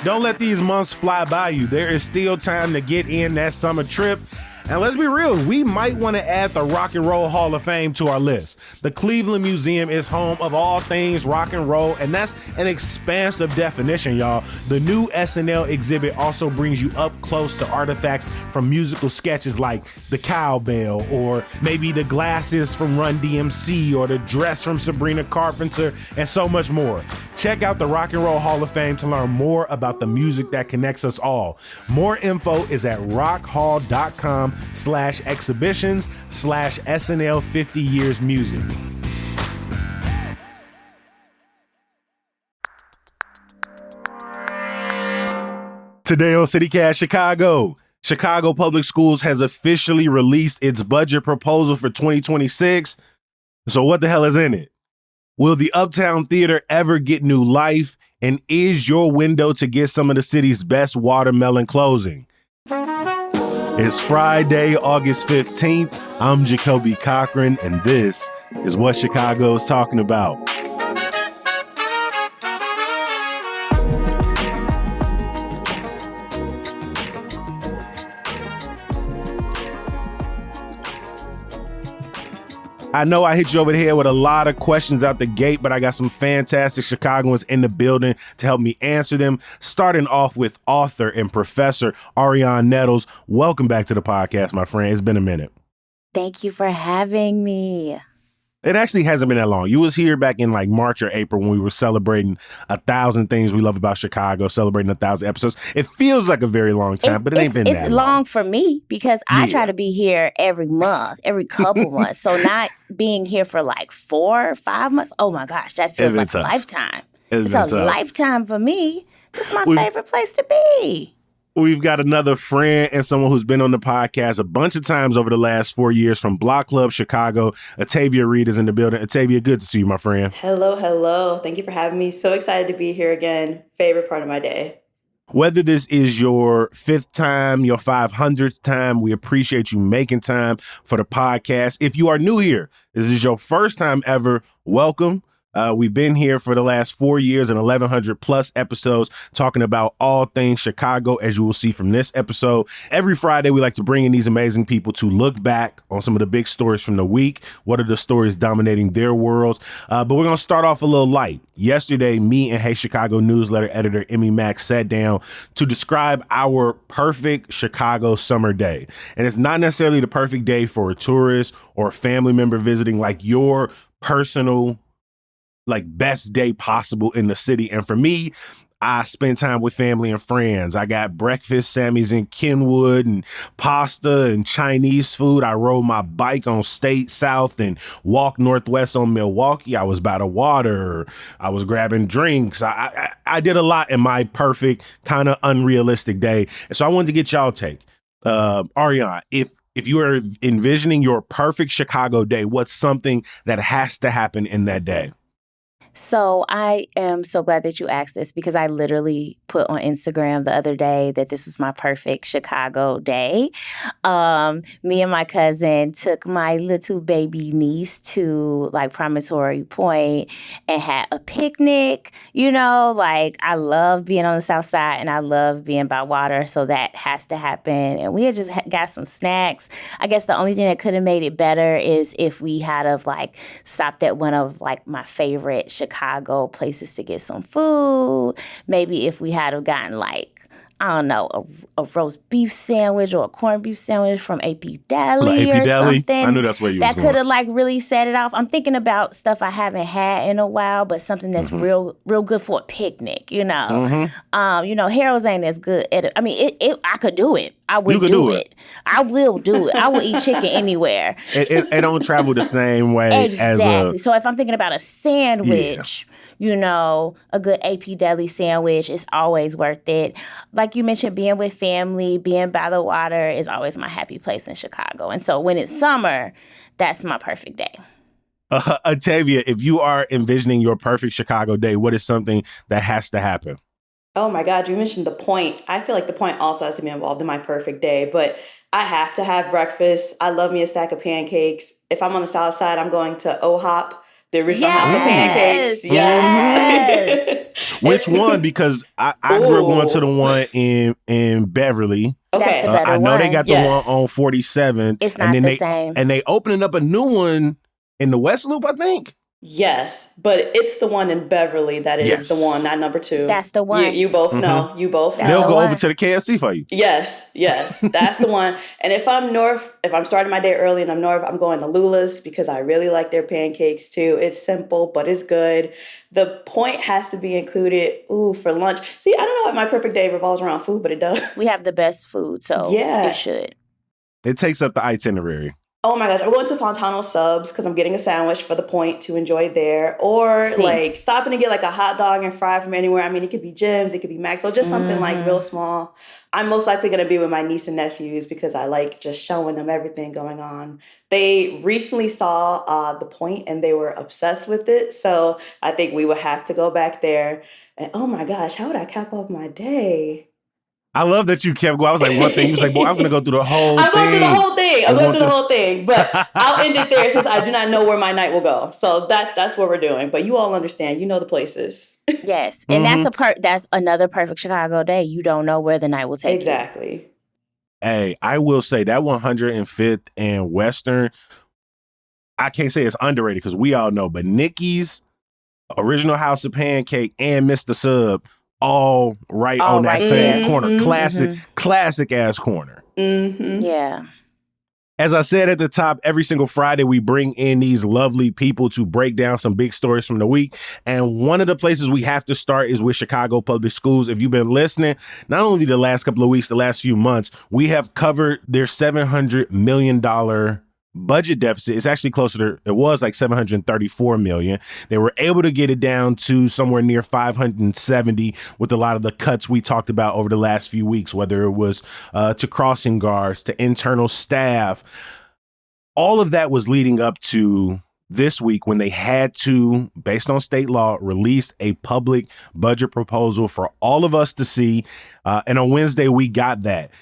Don't let these months fly by you. There is still time to get in that summer trip. And let's be real, we might want to add the Rock and Roll Hall of Fame to our list. The Cleveland Museum is home of all things rock and roll, and that's an expansive definition, y'all. The new SNL exhibit also brings you up close to artifacts from musical sketches like the cowbell, or maybe the glasses from Run DMC, or the dress from Sabrina Carpenter, and so much more. Check out the Rock and Roll Hall of Fame to learn more about the music that connects us all. More info is at rockhall.com/exhibitions/SNL 50 Years Music. Today on CityCast Chicago, Chicago Public Schools has officially released its budget proposal for 2026. So what the hell is in it? Will the Uptown Theater ever get new life? And is your window to get some of the city's best watermelon closing? It's Friday, August 15th. I'm Jacoby Cochran, and this is what Chicago is talking about. I know I hit you over the head with a lot of questions out the gate, but I got some fantastic Chicagoans in the building to help me answer them. Starting off with author and professor Ariane Nettles. Welcome back to the podcast, my friend. It's been a minute. Thank you for having me. It actually hasn't been that long. You was here back in like March or April when we were celebrating 1,000 things we love about Chicago, celebrating 1,000 episodes. It feels like a very long time, but it ain't been that long. It's long for me because I try to be here every month, every couple months. So not being here for like 4 or 5 months, oh my gosh, that feels like a lifetime. It's a lifetime for me. This is my favorite place to be. We've got another friend and someone who's been on the podcast a bunch of times over the last 4 years from Block Club Chicago. Atavia Reed is in the building. Atavia, good to see you, my friend. Hello. Thank you for having me. So excited to be here again. Favorite part of my day. Whether this is your 5th time, your 500th time, we appreciate you making time for the podcast. If you are new here, this is your first time ever, welcome. We've been here for the last 4 years and 1,100 plus episodes talking about all things Chicago, as you will see from this episode. Every Friday, we like to bring in these amazing people to look back on some of the big stories from the week. What are the stories dominating their worlds? But we're going to start off a little light. Yesterday, me and Hey Chicago newsletter editor Emmy Mack sat down to describe our perfect Chicago summer day. And it's not necessarily the perfect day for a tourist or a family member visiting, like your personal best day possible in the city. And for me, I spend time with family and friends. I got breakfast, Sammy's in Kenwood, and pasta and Chinese food. I rode my bike on State South and walked northwest on Milwaukee. I was by the water. I was grabbing drinks. I did a lot in my perfect, kind of unrealistic day. And so I wanted to get y'all take. Ariane, if you are envisioning your perfect Chicago day, what's something that has to happen in that day? So I am so glad that you asked this because I literally put on Instagram the other day that this was my perfect Chicago day. Me and my cousin took my little baby niece to Promontory Point and had a picnic. I love being on the South Side and I love being by water. So that has to happen. And we had just got some snacks. I guess the only thing that could have made it better is if we had stopped at one of my favorite Chicago places to get some food. Maybe if we had have gotten a roast beef sandwich or a corned beef sandwich from AP Deli or something. I knew that's where you was going. That could have really set it off. I'm thinking about stuff I haven't had in a while, but something that's real good for a picnic, Harold's ain't as good at it. I mean, I could do it. I would do it. I will do it. I will eat chicken anywhere. It don't travel the same way exactly. So if I'm thinking about a sandwich, a good AP Deli sandwich is always worth it. Like you mentioned, being with family, being by the water is always my happy place in Chicago. And so when it's summer, that's my perfect day. Atavia, if you are envisioning your perfect Chicago day, what is something that has to happen? Oh my God, you mentioned the Point. I feel like the Point also has to be involved in my perfect day, but I have to have breakfast. I love me a stack of pancakes. If I'm on the South Side, I'm going to OHOP The original House of Yes. Pancakes. Yes. Which one? Because I grew up going to the one in Beverly. That's the Okay. better I know one. they got the Yes. one on 47th. It's and not then the they same. and they opening up a new one in the West Loop, I think. Yes, but it's the one in Beverly that is the one, Yes. not number 2. That's the one. You both know. You both That's They'll the know. go over one. to the KFC for you. Yes, that's the one. And if I'm starting my day early and I'm north, I'm going to Lula's because I really like their pancakes too. It's simple, but it's good. The point has to be included. Ooh, for lunch. See, I don't know if my perfect day revolves around food, but it does. We have the best food, so Yeah. it should. It takes up the itinerary. Oh my gosh, I'm going to Fontano Subs because I'm getting a sandwich for the point to enjoy there. Or like stopping to get like a hot dog and fry from anywhere. I mean, it could be Jim's, it could be Maxwell, just something like real small. I'm most likely going to be with my niece and nephews because I like just showing them everything going on. They recently saw The Point and they were obsessed with it. So I think we would have to go back there. And oh my gosh, how would I cap off my day? I love that you kept going. I was like, one thing. You was like, boy, I'm going to go through the whole thing. I'm going through the whole thing. I'm going through the whole thing. But I'll end it there since I do not know where my night will go. So that's what we're doing. But you all understand. You know the places. Yes. And that's another perfect Chicago day. You don't know where the night will take you. Exactly. Hey, I will say that 105th and Western, I can't say it's underrated because we all know, but Nikki's, Original House of Pancake, and Mr. Sub, all right on that same corner. Classic ass corner. Yeah. As I said at the top, every single Friday, we bring in these lovely people to break down some big stories from the week. And one of the places we have to start is with Chicago Public Schools. If you've been listening, not only the last couple of weeks, the last few months, we have covered their $700 million budget deficit. It's actually closer to, it was like $734 million. They were able to get it down to somewhere near 570 with a lot of the cuts we talked about over the last few weeks, whether it was to crossing guards, to internal staff. All of that was leading up to this week when they had to, based on state law, release a public budget proposal for all of us to see. And on Wednesday, we got that.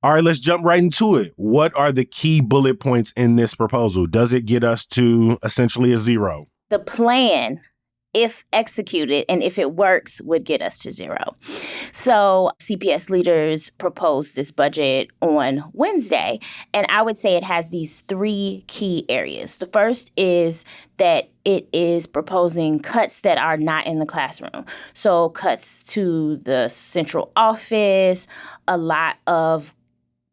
All right, let's jump right into it. What are the key bullet points in this proposal? Does it get us to essentially a zero? The plan, if executed and if it works, would get us to zero. So CPS leaders proposed this budget on Wednesday, and I would say it has these 3 key areas. The first is that it is proposing cuts that are not in the classroom. So cuts to the central office, a lot of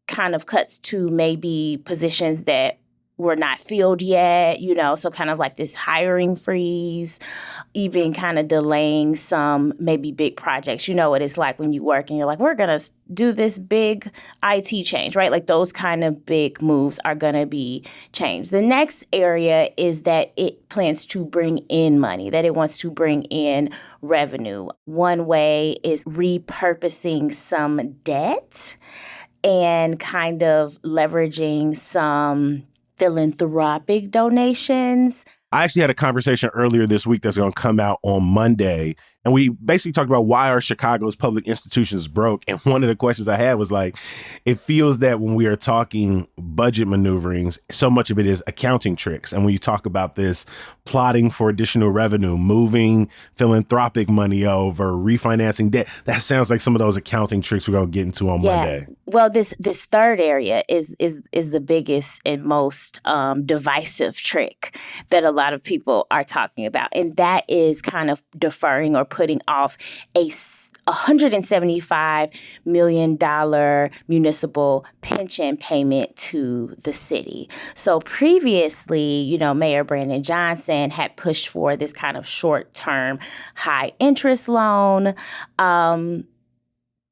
kind of cuts to maybe positions that were not filled yet, so kind of like this hiring freeze, even kind of delaying some maybe big projects. You know what it's like when you work and you're like, we're going to do this big IT change, right? Like those kind of big moves are going to be changed. The next area is that it plans to bring in money, that it wants to bring in revenue. One way is repurposing some debt and kind of leveraging some philanthropic donations. I actually had a conversation earlier this week that's going to come out on Monday. And we basically talked about why are Chicago's public institutions broke. And one of the questions I had was like, it feels that when we are talking budget maneuverings, so much of it is accounting tricks. And when you talk about this plotting for additional revenue, moving philanthropic money over, refinancing debt, that sounds like some of those accounting tricks we're going to get into on Monday. Well, this third area is the biggest and most divisive trick that a lot of people are talking about. And that is kind of deferring or putting off a $175 million municipal pension payment to the city. So previously, Mayor Brandon Johnson had pushed for this kind of short-term high interest loan.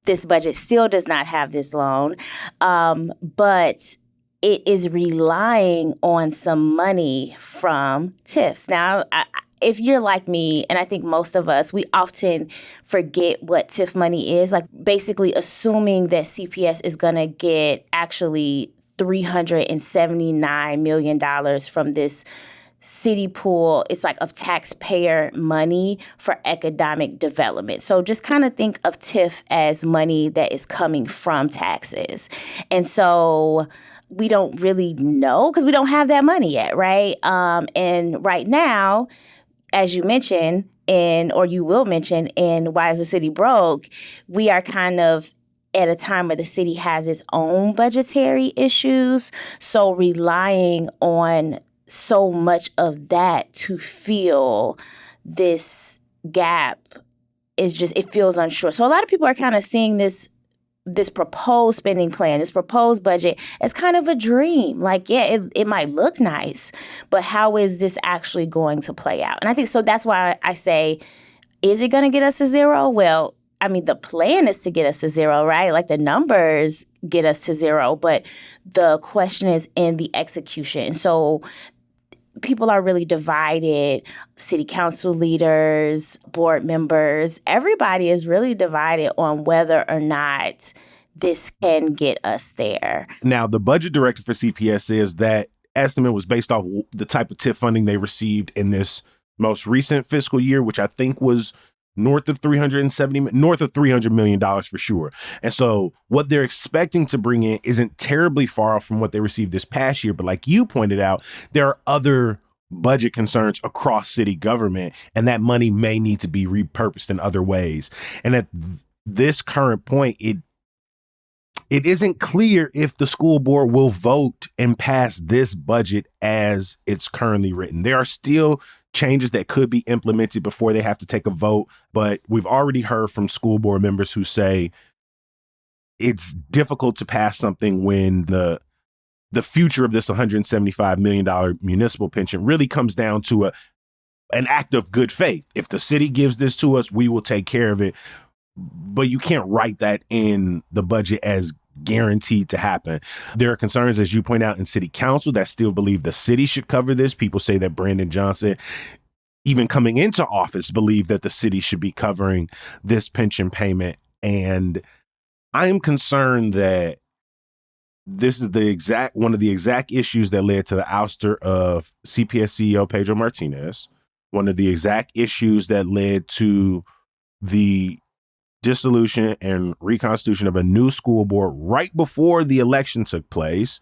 This budget still does not have this loan, but it is relying on some money from TIFs. Now, if you're like me, and I think most of us, we often forget what TIF money is, like basically assuming that CPS is going to get actually $379 million from this city pool. It's like of taxpayer money for economic development. So just kind of think of TIF as money that is coming from taxes. And so we don't really know because we don't have that money yet, right? And right now, as you mentioned, or you will mention in Why is the City Broke, we are kind of at a time where the city has its own budgetary issues. So relying on so much of that to fill this gap it feels unsure. So a lot of people are kind of seeing this proposed spending plan, this proposed budget as kind of a dream. Like, yeah, it might look nice, but how is this actually going to play out? And I think so that's why I say, is it going to get us to zero? Well, I mean, the plan is to get us to zero, right? Like the numbers get us to zero, but the question is in the execution. So people are really divided. City council leaders, board members, everybody is really divided on whether or not this can get us there. Now, the budget director for CPS says that estimate was based off the type of TIF funding they received in this most recent fiscal year, which I think was north of $300 million for sure. And so what they're expecting to bring in isn't terribly far off from what they received this past year. But like you pointed out, there are other budget concerns across city government, and that money may need to be repurposed in other ways. And at this current point, it isn't clear if the school board will vote and pass this budget as it's currently written. There are still changes that could be implemented before they have to take a vote, but we've already heard from school board members who say it's difficult to pass something when the future of this $175 million municipal pension really comes down to an act of good faith. If the city gives this to us, we will take care of it. But you can't write that in the budget as guaranteed to happen. There are concerns, as you point out, in city council that still believe the city should cover this. People say that Brandon Johnson, even coming into office, believed that the city should be covering this pension payment. And I am concerned that this is one of the exact issues that led to the ouster of CPS CEO Pedro Martinez, one of the exact issues that led to the dissolution and reconstitution of a new school board right before the election took place.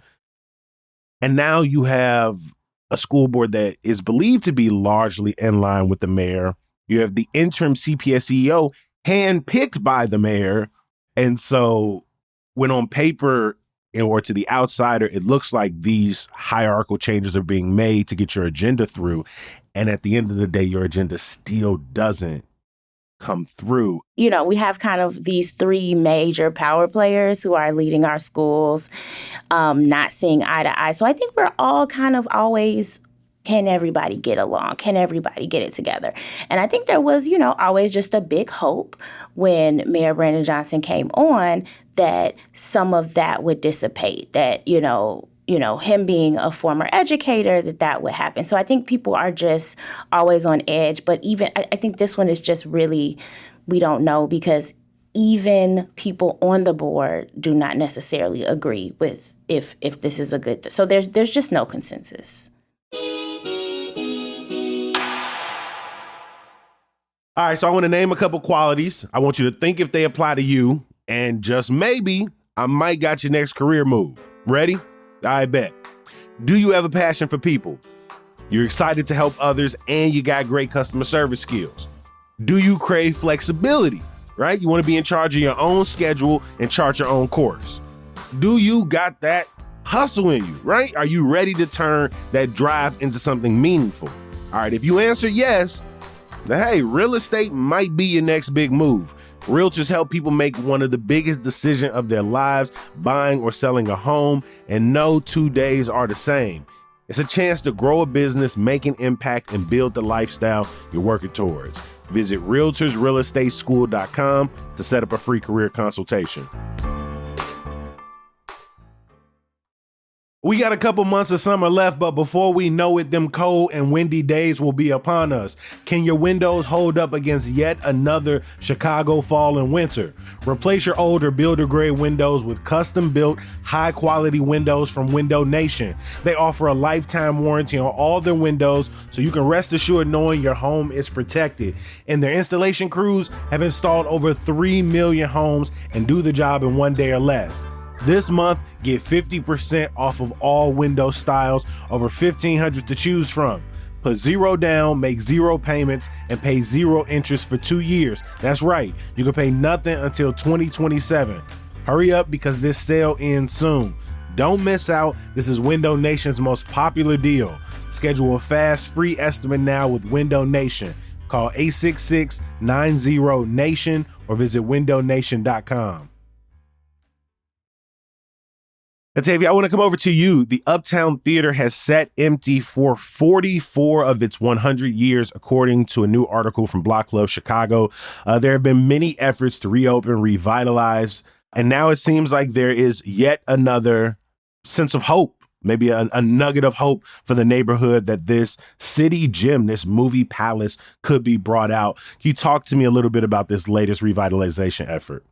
And now you have a school board that is believed to be largely in line with the mayor. You have the interim CPS CEO handpicked by the mayor. And so when on paper or to the outsider, it looks like these hierarchical changes are being made to get your agenda through. And at the end of the day, your agenda still doesn't come through. You know, we have kind of these three major power players who are leading our schools, not seeing eye to eye. So I think we're all kind of always, can everybody get along? Can everybody get it together? And I think there was, always just a big hope when Mayor Brandon Johnson came on that some of that would dissipate, that, him being a former educator, that would happen. So I think people are just always on edge. But even I think this one is just really, we don't know, because even people on the board do not necessarily agree with if this is a good. So there's just no consensus. All right, so I want to name a couple qualities. I want you to think if they apply to you, and just maybe I might got your next career move. Ready? I bet. Do you have a passion for people? You're excited to help others, and you got great customer service skills. Do you crave flexibility, right? You want to be in charge of your own schedule and chart your own course. Do you got that hustle in you, right? Are you ready to turn that drive into something meaningful? All right, if you answer yes, then hey, real estate might be your next big move. Realtors help people make one of the biggest decisions of their lives, buying or selling a home, and no 2 days are the same. It's a chance to grow a business, make an impact, and build the lifestyle you're working towards. Visit realtorsrealestateschool.com to set up a free career consultation. We got a couple months of summer left, but before we know it, them cold and windy days will be upon us. Can your windows hold up against yet another Chicago fall and winter? Replace your older builder-grade windows with custom-built, high-quality windows from Window Nation. They offer a lifetime warranty on all their windows, so you can rest assured knowing your home is protected. And their installation crews have installed over 3 million homes and do the job in 1 day or less. This month, Get 50% off of all window styles, over 1,500 to choose from. Put zero down, make zero payments, and pay zero interest for 2 years. That's right, you can pay nothing until 2027. Hurry up because this sale ends soon. Don't miss out. This is Window Nation's most popular deal. Schedule a fast, free estimate now with Window Nation. Call 866-90-NATION or visit windownation.com. Tavia, I want to come over to you. The Uptown Theater has sat empty for 44 of its 100 years, according to a new article from Block Club Chicago. There have been many efforts to reopen, revitalize, and now it seems like there is yet another sense of hope, maybe a nugget of hope for the neighborhood that this city gym, this movie palace could be brought out. Can you talk to me a little bit about this latest revitalization effort?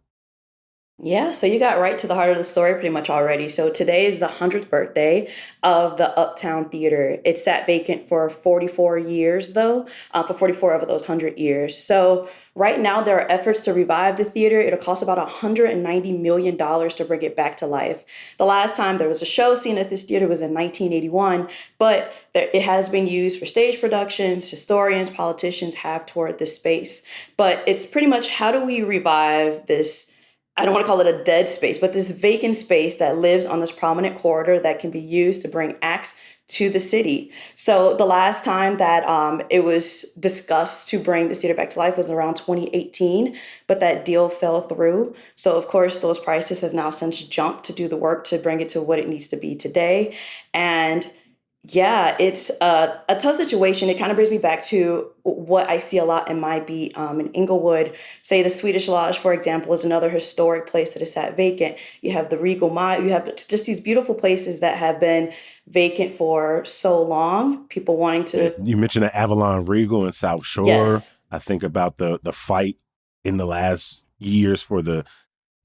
Yeah, so you got right to the heart of the story pretty much already. So today is the 100th birthday of the Uptown Theater. It sat vacant for 44 years, though, for 44 of those 100 years. So right now there are efforts to revive the theater. It'll cost about $190 million to bring it back to life. The last time there was a show seen at this theater was in 1981, but it has been used for stage productions. Historians, politicians have toured this space. But it's pretty much, how do we revive this? I don't want to call it a dead space, but this vacant space that lives on this prominent corridor that can be used to bring acts to the city. So the last time that it was discussed to bring the theater back to life was around 2018, but that deal fell through. So of course, those prices have now since jumped to do the work to bring it to what it needs to be today. And yeah, it's a tough situation. It kind of brings me back to what I see a lot in my beat in Inglewood. Say the Swedish Lodge, for example, is another historic place that is sat vacant. You have the Regal Mile. You have just these beautiful places that have been vacant for so long. People wanting to... You mentioned the Avalon Regal in South Shore. Yes. I think about the fight in the last years for the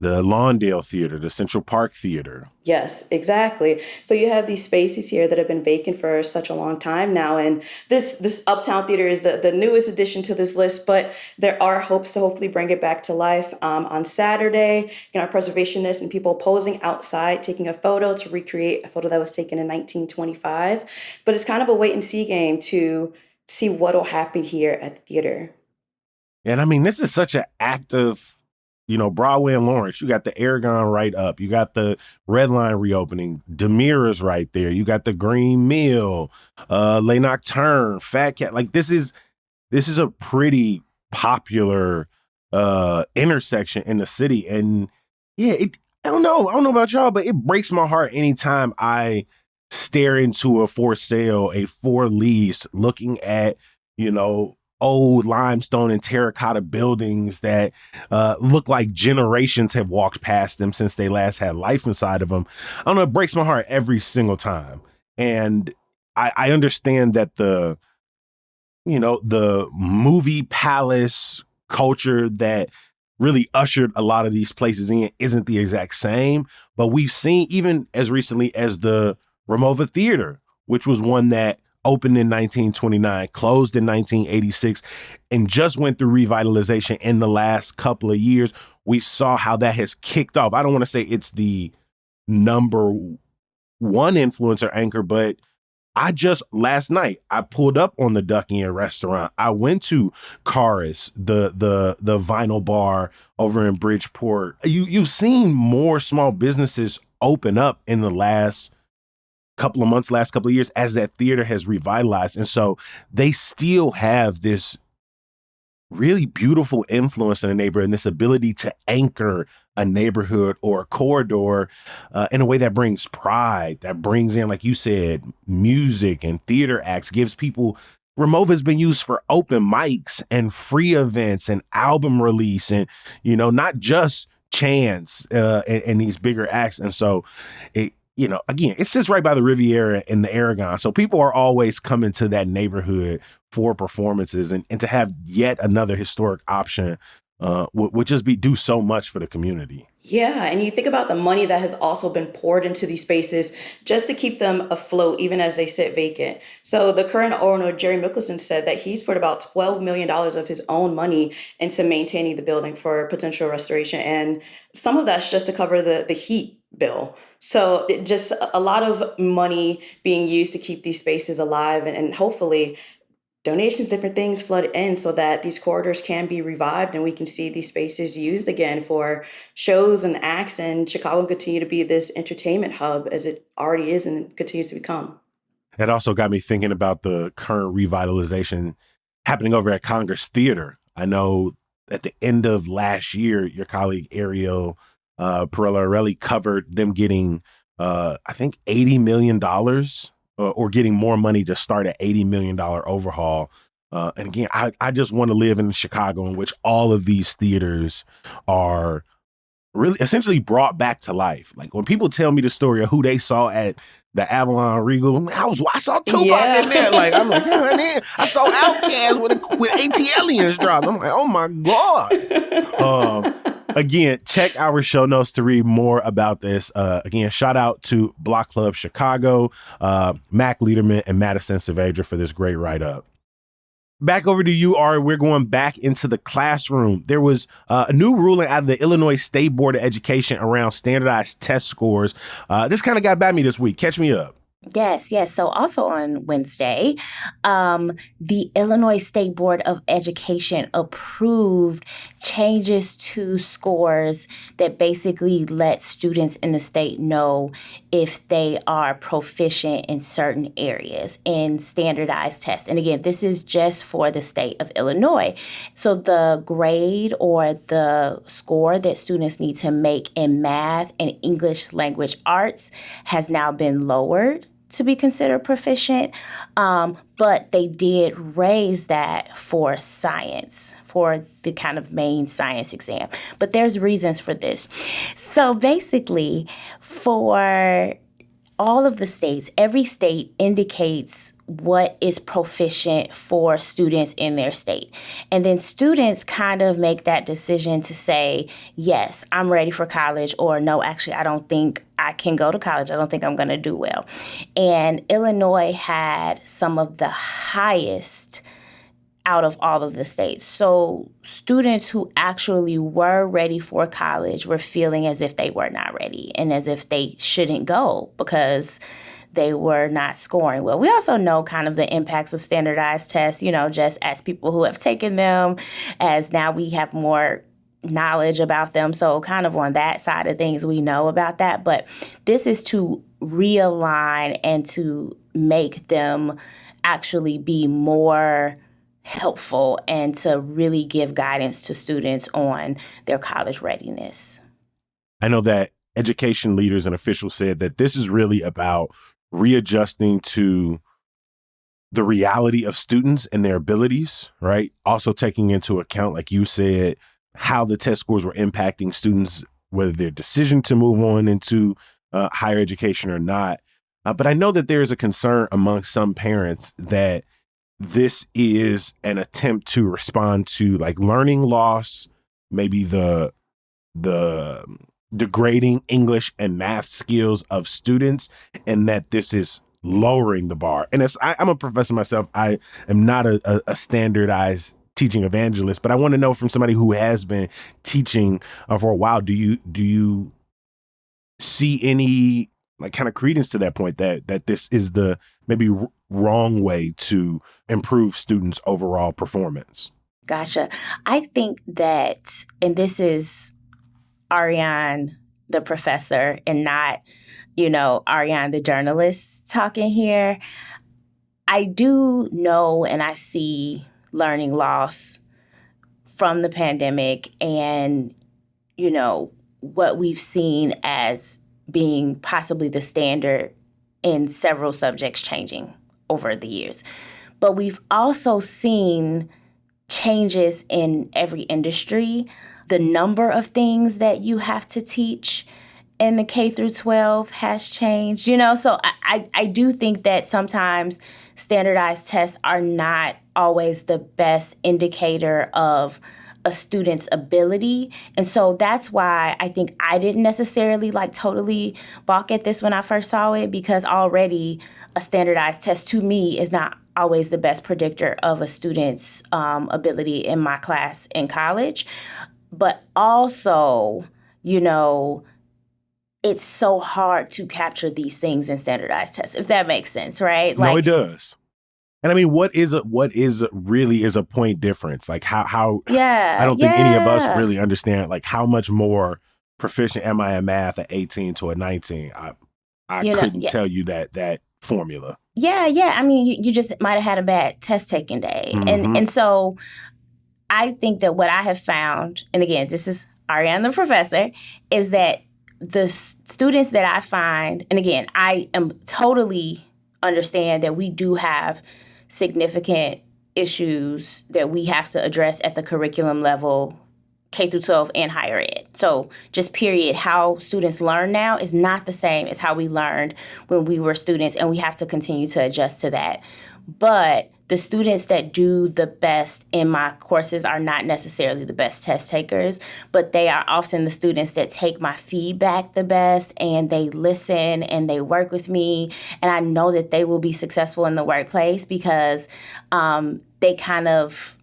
Lawndale Theater, the Central Park Theater. Yes, exactly. So you have these spaces here that have been vacant for such a long time now. And this Uptown Theater is the newest addition to this list, but there are hopes to hopefully bring it back to life. On Saturday, preservationists and people posing outside, taking a photo to recreate a photo that was taken in 1925. But it's kind of a wait and see game to see what will happen here at the theater. And I mean, this is such an active... Broadway and Lawrence, you got the Aragon right up. You got the Red Line reopening. Demira's right there. You got the Green Mill, Les Nocturnes, Fat Cat. Like this is a pretty popular intersection in the city. And yeah, I don't know about y'all, but it breaks my heart anytime I stare into a for sale, a for lease, looking at, old limestone and terracotta buildings that look like generations have walked past them since they last had life inside of them. I don't know, it breaks my heart every single time. And I understand that the movie palace culture that really ushered a lot of these places in isn't the exact same, but we've seen even as recently as the Ramova Theater, which was one that opened in 1929, closed in 1986, and just went through revitalization in the last couple of years. We saw how that has kicked off. I don't want to say it's the number one influencer anchor, but last night, I pulled up on the Ducky Inn restaurant. I went to Caris, the vinyl bar over in Bridgeport. You've seen more small businesses open up in the last couple of months, last couple of years, as that theater has revitalized. And so they still have this really beautiful influence in a neighborhood and this ability to anchor a neighborhood or a corridor in a way that brings pride, that brings in, like you said, music and theater acts, gives people... Ramova has been used for open mics and free events and album release and, not just chants and these bigger acts. And so again, it sits right by the Riviera and the Aragon. So people are always coming to that neighborhood for performances and to have yet another historic option would just do so much for the community. Yeah, and you think about the money that has also been poured into these spaces just to keep them afloat, even as they sit vacant. So the current owner, Jerry Mickelson, said that he's put about $12 million of his own money into maintaining the building for potential restoration. And some of that's just to cover the heat bill. So it just a lot of money being used to keep these spaces alive, and hopefully donations, different things flood in so that these corridors can be revived and we can see these spaces used again for shows and acts, and Chicago will continue to be this entertainment hub as it already is and continues to become. That also got me thinking about the current revitalization happening over at Congress Theater. I know at the end of last year, your colleague Ariel Perella-Arelli covered them getting, I think, $80 million or getting more money to start an $80 million overhaul. And again, I just want to live in Chicago in which all of these theaters are really essentially brought back to life. Like when people tell me the story of who they saw at the Avalon Regal, I saw Tupac in there. Like I'm like, yeah, I saw Outkast with ATLiens dropped. I'm like, oh my God. Again, check our show notes to read more about this. Again, shout out to Block Club Chicago, Mac Liederman, and Madison Saavedra for this great write-up. Back over to you, Ari. We're going back into the classroom. There was a new ruling out of the Illinois State Board of Education around standardized test scores. This kind of got by me this week. Catch me up. Yes. So also on Wednesday, the Illinois State Board of Education approved changes to scores that basically let students in the state know if they are proficient in certain areas in standardized tests. And again, this is just for the state of Illinois. So the grade or the score that students need to make in math and English language arts has now been lowered to be considered proficient, but they did raise that for science, for the kind of main science exam. But there's reasons for this. So basically, for all of the states, every state indicates what is proficient for students in their state. And then students kind of make that decision to say, yes, I'm ready for college, or no, actually, I don't think I can go to college. I don't think I'm going to do well. And Illinois had some of the highest out of all of the states. So students who actually were ready for college were feeling as if they were not ready and as if they shouldn't go because they were not scoring well. We also know kind of the impacts of standardized tests, just as people who have taken them, as now we have more knowledge about them. So kind of on that side of things, we know about that. But this is to realign and to make them actually be more helpful and to really give guidance to students on their college readiness. I know that education leaders and officials said that this is really about readjusting to the reality of students and their abilities, right? Also taking into account, like you said, how the test scores were impacting students, whether their decision to move on into higher education or not. But I know that there is a concern among some parents that this is an attempt to respond to like learning loss, maybe the degrading English and math skills of students, and that this is lowering the bar. And I'm a professor myself. I am not a standardized teaching evangelist, but I want to know from somebody who has been teaching for a while, do you see any like kind of credence to that point that this is the maybe wrong way to improve students' overall performance? Gotcha. I think that, and this is Ariane, the professor, and not, Ariane, the journalist talking here. I do know and I see learning loss from the pandemic and, what we've seen as being possibly the standard in several subjects changing over the years. But we've also seen changes in every industry. The number of things that you have to teach in the K through 12 has changed, So I do think that sometimes standardized tests are not always the best indicator of a student's ability. And so that's why I think I didn't necessarily like totally balk at this when I first saw it, because already a standardized test to me is not always the best predictor of a student's ability in my class in college. But also, you know, it's so hard to capture these things in standardized tests, if that makes sense, right? No, it does. And I mean, what is really a point difference? Like how I don't think any of us really understand like how much more proficient am I in math at 18 to a 19? I couldn't tell you that formula. Yeah. I mean, you just might have had a bad test taking day. And so I think that what I have found, and again, this is Ariane the professor, is that the students that I find, and again, I am totally understand that we do have significant issues that we have to address at the curriculum level, K through 12 and higher ed. So just period, how students learn now is not the same as how we learned when we were students, and we have to continue to adjust to that. But the students that do the best in my courses are not necessarily the best test takers, but they are often the students that take my feedback the best, and they listen and they work with me. And I know that they will be successful in the workplace because they kind of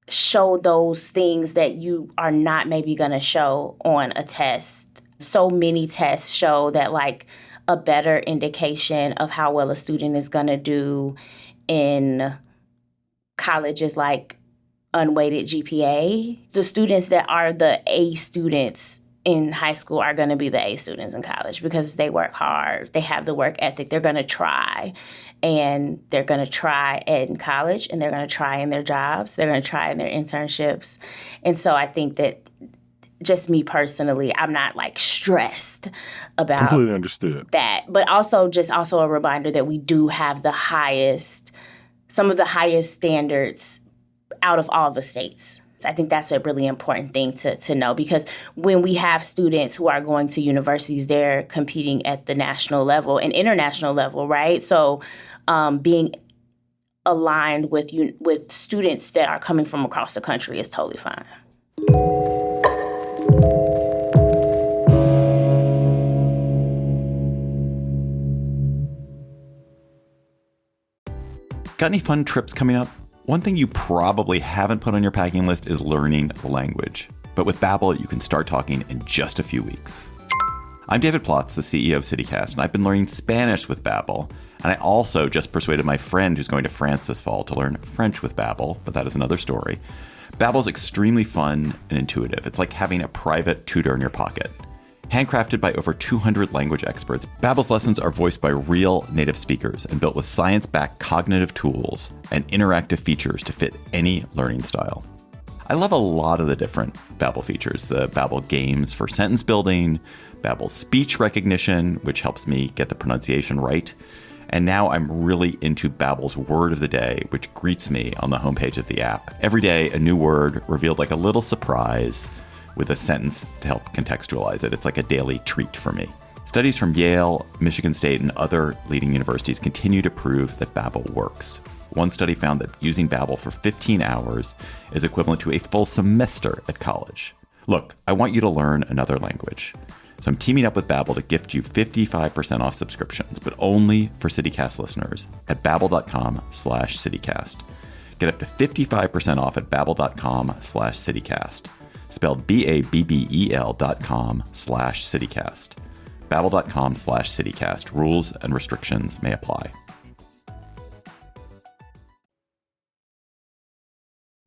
show those things that you are not maybe going to show on a test. So many tests show that like a better indication of how well a student is going to do in college is like unweighted GPA. The students that are the A students in high school are going to be the A students in college because they work hard. They have the work ethic. They're going to try. And they're going to try in college, and they're going to try in their jobs. They're going to try in their internships. And so I think that just me personally, I'm not like stressed about completely understood that. But also a reminder that we do have some of the highest standards out of all the states. I think that's a really important thing to know, because when we have students who are going to universities, they're competing at the national level and international level, right? So being aligned with students that are coming from across the country is totally fine. Got any fun trips coming up? One thing you probably haven't put on your packing list is learning the language. But with Babbel, you can start talking in just a few weeks. I'm David Plotz, the CEO of CityCast, and I've been learning Spanish with Babbel. And I also just persuaded my friend who's going to France this fall to learn French with Babbel, but that is another story. Babbel is extremely fun and intuitive. It's like having a private tutor in your pocket. Handcrafted by over 200 language experts, Babbel's lessons are voiced by real native speakers and built with science-backed cognitive tools and interactive features to fit any learning style. I love a lot of the different Babbel features. The Babbel games for sentence building, Babbel speech recognition, which helps me get the pronunciation right. And now I'm really into Babbel's word of the day, which greets me on the homepage of the app. Every day, a new word revealed like a little surprise with a sentence to help contextualize it. It's like a daily treat for me. Studies from Yale, Michigan State, and other leading universities continue to prove that Babbel works. One study found that using Babbel for 15 hours is equivalent to a full semester at college. Look, I want you to learn another language. So I'm teaming up with Babbel to gift you 55% off subscriptions, but only for CityCast listeners at babbel.com/CityCast. Get up to 55% off at babbel.com/CityCast. Spelled BABBEL.com/CityCast. Babbel.com/CityCast. Rules and restrictions may apply.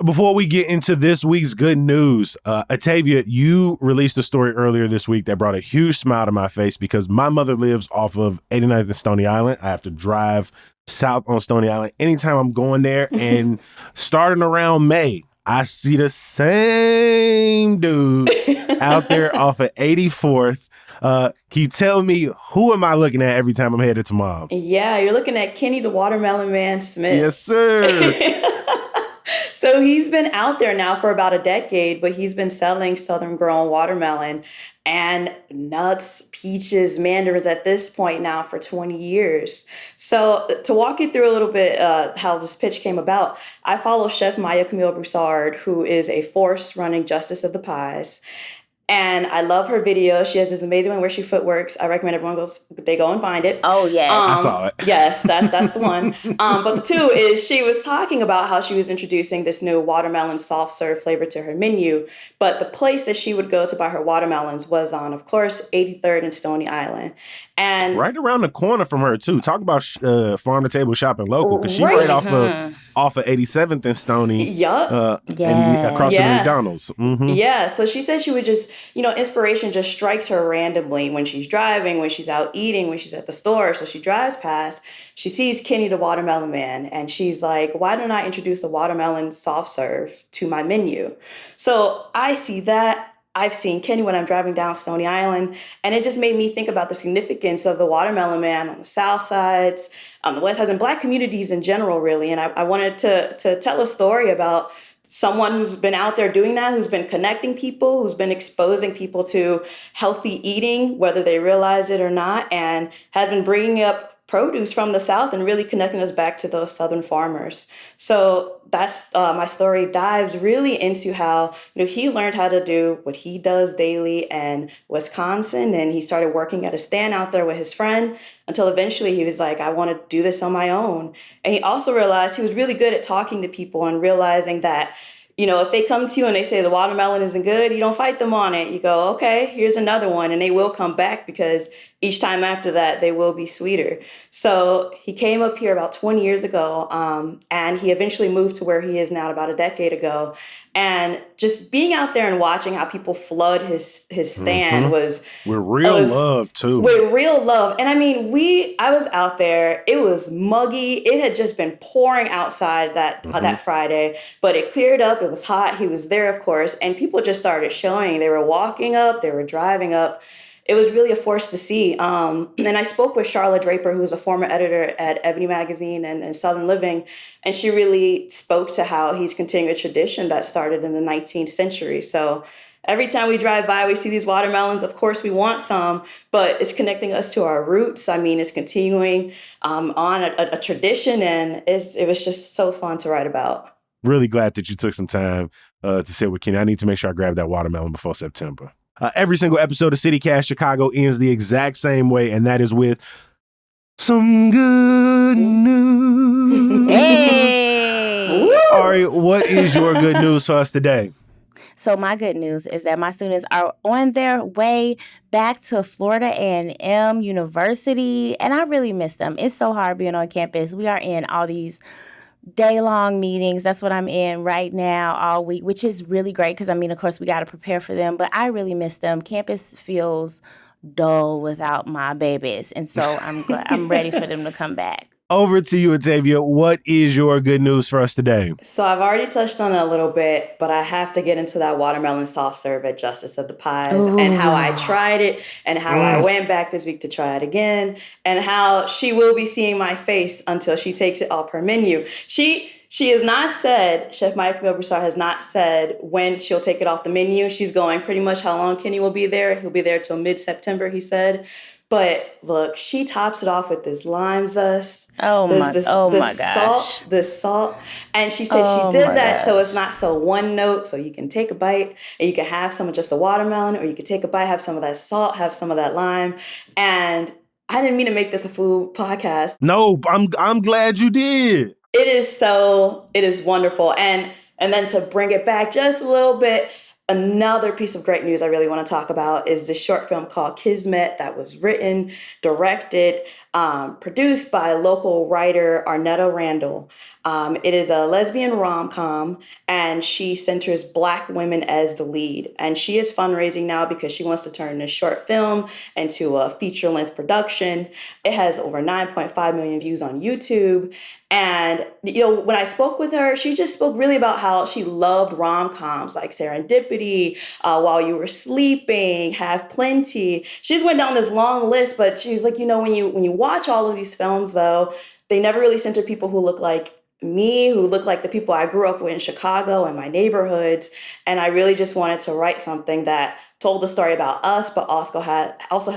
Before we get into this week's good news, Atavia, you released a story earlier this week that brought a huge smile to my face because my mother lives off of 89th and Stony Island. I have to drive south on Stony Island anytime I'm going there. And starting around May, I see the same dude out there off of 84th. Can you tell me, who am I looking at every time I'm headed to Mom's? Yeah, you're looking at Kenny the Watermelon Man Smith. Yes, sir. So he's been out there now for about a decade, but he's been selling Southern grown watermelon and nuts, peaches, mandarins at this point now for 20 years. So to walk you through a little bit how this pitch came about, I follow Chef Maya Camille Broussard, who is a force running Justice of the Pies. And I love her video. She has this amazing one where she footworks. I recommend everyone go and find it. Oh, yes. I saw it. Yes, that's the one. But the two is she was talking about how she was introducing this new watermelon soft serve flavor to her menu. But the place that she would go to buy her watermelons was on, of course, 83rd and Stony Island. And right around the corner from her, too. Talk about farm to table shopping local, because she right off of 87th and Stony. Yup. And across from McDonald's. Mm-hmm. Yeah. So she said she would just, inspiration just strikes her randomly when she's driving, when she's out eating, when she's at the store. So she drives past, she sees Kenny the Watermelon Man, and she's like, why don't I introduce the watermelon soft serve to my menu? So I see that. I've seen Kenny when I'm driving down Stony Island, and it just made me think about the significance of the Watermelon Man on the South Sides, on the West Sides, and Black communities in general, really. And I wanted to tell a story about someone who's been out there doing that, who's been connecting people, who's been exposing people to healthy eating, whether they realize it or not, and has been bringing up produce from the South and really connecting us back to those Southern farmers. So that's my story dives really into how he learned how to do what he does daily in Wisconsin, and he started working at a stand out there with his friend until eventually he was like, I want to do this on my own. And he also realized he was really good at talking to people and realizing that if they come to you and they say the watermelon isn't good, you don't fight them on it. You go, okay, here's another one. And they will come back because each time after that, they will be sweeter. So he came up here about 20 years ago, and he eventually moved to where he is now about a decade ago. And just being out there and watching how people flood his stand was with real love too. With real love. And I mean, I was out there. It was muggy. It had just been pouring outside that Friday, but it cleared up. It was hot. He was there, of course, and people just started showing. They were walking up. They were driving up. It was really a force to see. And I spoke with Charlotte Draper, who's a former editor at Ebony Magazine and Southern Living, and she really spoke to how he's continuing a tradition that started in the 19th century. So every time we drive by, we see these watermelons. Of course, we want some, but it's connecting us to our roots. I mean, it's continuing on a tradition, and it was just so fun to write about. Really glad that you took some time to sit with Kenny. I need to make sure I grab that watermelon before September. Every single episode of CityCast Chicago ends the exact same way, and that is with some good news. Hey! Ari, what is your good news for us today? So my good news is that my students are on their way back to Florida A&M University, and I really miss them. It's so hard being on campus. We are in all these day-long meetings. That's what I'm in right now all week, which is really great because, of course, we got to prepare for them, but I really miss them. Campus feels dull without my babies, and so I'm ready for them to come back. Over to you, Atavia. What is your good news for us today? So I've already touched on it a little bit, but I have to get into that watermelon soft serve at Justice of the Pies. Ooh. And how I tried it and how I went back this week to try it again and how she will be seeing my face until she takes it off her menu. She has not said, Chef Maya Camille Broussard has not said when she'll take it off the menu. She's going pretty much how long Kenny will be there. He'll be there till mid-September, he said. But look, she tops it off with this lime zest. This salt. And she said she did that so it's not so one note, so you can take a bite and you can have some of just the watermelon, or you can take a bite, have some of that salt, have some of that lime. And I didn't mean to make this a food podcast. No, I'm glad you did. It is wonderful. And then to bring it back just a little bit, another piece of great news I really want to talk about is this short film called Kismet that was written, directed, produced by local writer Arnetta Randall. It is a lesbian rom-com, and she centers Black women as the lead. And she is fundraising now because she wants to turn this short film into a feature-length production. It has over 9.5 million views on YouTube. And, when I spoke with her, she just spoke really about how she loved rom-coms like Serendipity, While You Were Sleeping, Have Plenty. She just went down this long list, but she's like, when you watch all of these films, though, they never really center people who look like me who looked like the people I grew up with in Chicago and my neighborhoods. And I really just wanted to write something that told the story about us, but also had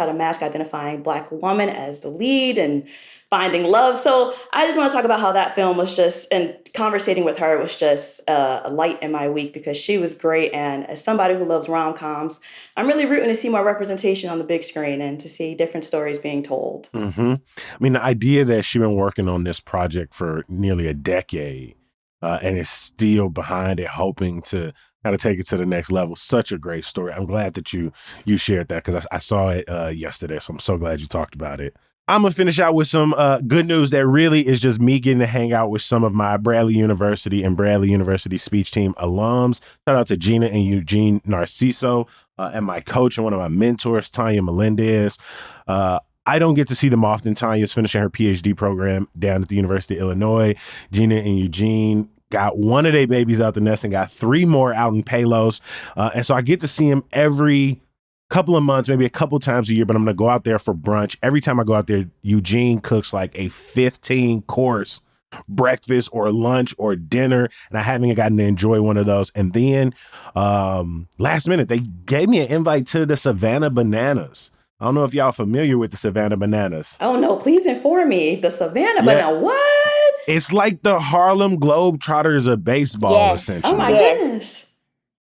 a mask identifying Black woman as the lead and finding love. So I just want to talk about how that film was just, and conversating with her was just a light in my week, because she was great. And as somebody who loves rom-coms, I'm really rooting to see more representation on the big screen and to see different stories being told. Mm-hmm. I mean, the idea that she's been working on this project for nearly a decade and is still behind it, hoping to kind of take it to the next level. Such a great story. I'm glad that you shared that, because I saw it yesterday. So I'm so glad you talked about it. I'm going to finish out with some good news that really is just me getting to hang out with some of my Bradley University and Bradley University speech team alums. Shout out to Gina and Eugene Narciso and my coach and one of my mentors, Tanya Melendez. I don't get to see them often. Tanya's finishing her PhD program down at the University of Illinois. Gina and Eugene got one of their babies out the nest and got 3 more out in Palos. And so I get to see them every couple of months, maybe a couple times a year, but I'm going to go out there for brunch. Every time I go out there, Eugene cooks like a 15-course breakfast or lunch or dinner, and I haven't gotten to enjoy one of those. And then last minute, they gave me an invite to the Savannah Bananas. I don't know if y'all familiar with the Savannah Bananas. Oh, no, please inform me. The Savannah Banana, what? It's like the Harlem Globetrotters of baseball, essentially. Oh, my goodness.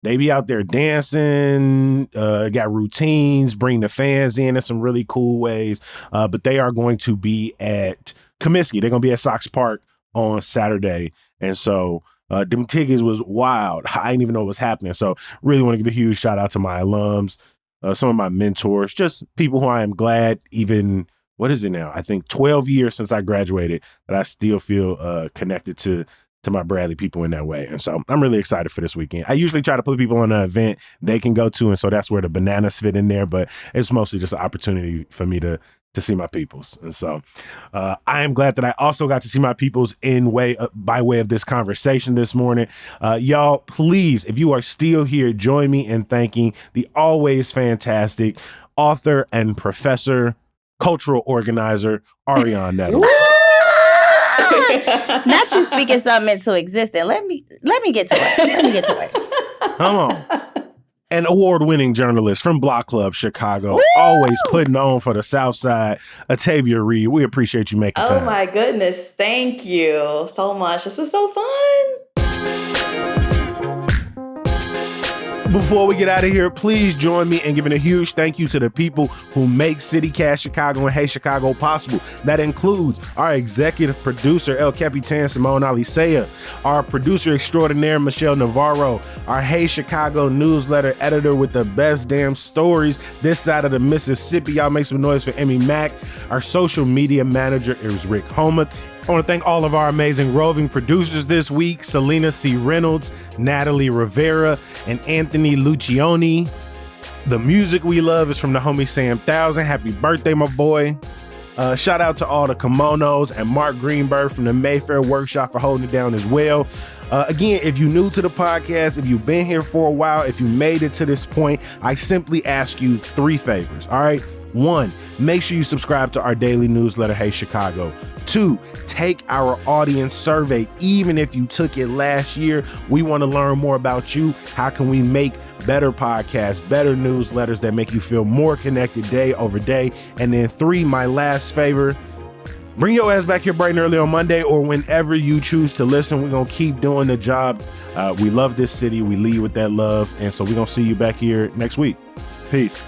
They be out there dancing, got routines, bring the fans in some really cool ways. But they are going to be at Comiskey. They're going to be at Sox Park on Saturday. And so them tickets was wild. I didn't even know what was happening. So really want to give a huge shout out to my alums, some of my mentors, just people who I am glad, even, what is it now? I think 12 years since I graduated, that I still feel connected to my Bradley people in that way. And so I'm really excited for this weekend. I usually try to put people on an event they can go to, and so that's where the bananas fit in there, but it's mostly just an opportunity for me to see my peoples. And so I am glad that I also got to see my peoples by way of this conversation this morning. Y'all, please, if you are still here, join me in thanking the always fantastic author and professor, cultural organizer, Ariane Nettles. Not you speaking something into existence. Let me get to it. Come on. An award-winning journalist from Block Club Chicago, always putting on for the South Side, Atavia Reed. We appreciate you making time. Oh my goodness. Thank you so much. This was so fun. Before we get out of here, please join me in giving a huge thank you to the people who make CityCast Chicago and Hey Chicago possible. That includes our executive producer, El Capitan Simone Alicea, our producer extraordinaire, Michelle Navarro, our Hey Chicago newsletter editor with the best damn stories this side of the Mississippi. Y'all make some noise for Emmy Mack. Our social media manager is Rick Homuth. I want to thank all of our amazing roving producers this week, Selena C. Reynolds, Natalie Rivera, and Anthony Lucioni. The music we love is from the homie Sam Thousand. Happy birthday, my boy. Shout out to all the kimonos and Mark Greenberg from the Mayfair Workshop for holding it down as well. Again, if you're new to the podcast, if you've been here for a while, if you made it to this point, I simply ask you 3 favors, all right? 1, make sure you subscribe to our daily newsletter, Hey Chicago. 2, take our audience survey. Even if you took it last year, we want to learn more about you. How can we make better podcasts, better newsletters that make you feel more connected day over day? And then 3, my last favor, bring your ass back here bright and early on Monday or whenever you choose to listen. We're going to keep doing the job. We love this city. We lead with that love. And so we're going to see you back here next week. Peace.